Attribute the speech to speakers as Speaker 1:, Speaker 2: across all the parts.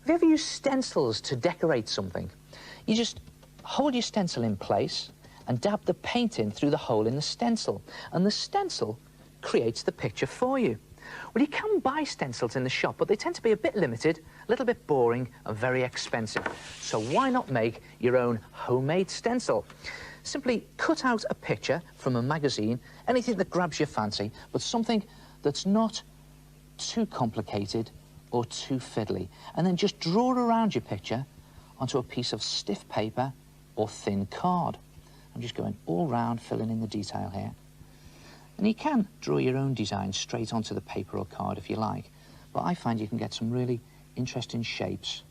Speaker 1: Have you ever used stencils to decorate something? You just hold your stencil in place and dab the paint in through the hole in the stencil, and the stencil creates the picture for you. Well, you can buy stencils in the shop, but they tend to be a bit limited, a little bit boring and very expensive. So why not make your own homemade stencil? Simply cut out a picture from a magazine, anything that grabs your fancy, but something that's not too complicated or too fiddly, and then just draw around your picture onto a piece of stiff paper or thin card. I'm just going all round, filling in the detail here. And you can draw your own design straight onto the paper or card if you like, but I find you can get some really interesting shapes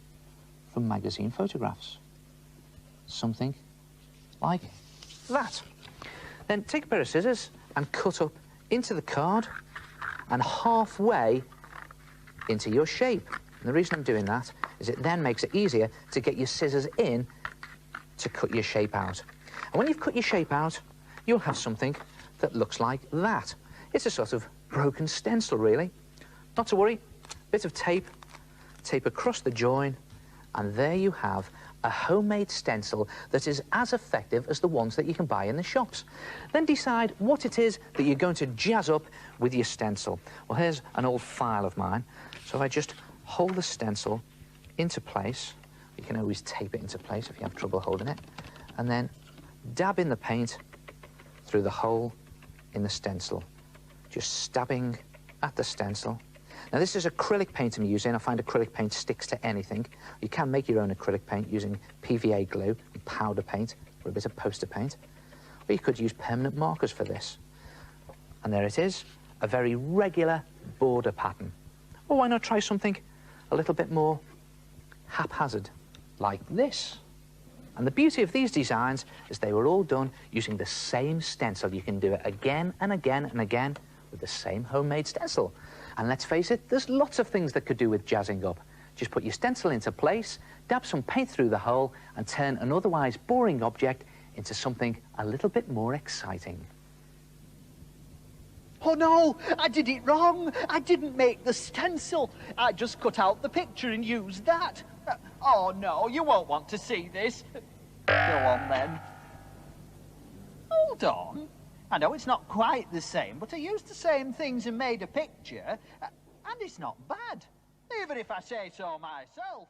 Speaker 1: from magazine photographs. Something like that. Then take a pair of scissors and cut up into the card and halfway into your shape. And the reason I'm doing that is it then makes it easier to get your scissors in to cut your shape out. And when you've cut your shape out, you'll have something that looks like that. It's a sort of broken stencil, really. Not to worry, bit of tape across the join, and there you have a homemade stencil that is as effective as the ones that you can buy in the shops. Then decide what it is that you're going to jazz up with your stencil. Well, here's an old file of mine. So if I just hold the stencil into place, you can always tape it into place if you have trouble holding it, and then dab in the paint through the hole in the stencil, just stabbing at the stencil. Now, this is acrylic paint I'm using. I find acrylic paint sticks to anything. You can make your own acrylic paint using PVA glue and powder paint or a bit of poster paint, or you could use permanent markers for this. And there it is, a very regular border pattern. Or why not try something a little bit more haphazard, like this? And the beauty of these designs is they were all done using the same stencil. You can do it again and again and again with the same homemade stencil. And let's face it, there's lots of things that could do with jazzing up. Just put your stencil into place, dab some paint through the hole, and turn an otherwise boring object into something a little bit more exciting.
Speaker 2: Oh no, I did it wrong. I didn't make the stencil. I just cut out the picture and used that. Oh no, you won't want to see this. Go on then. Hold on. I know it's not quite the same, but I used the same things and made a picture, and it's not bad, even if I say so myself.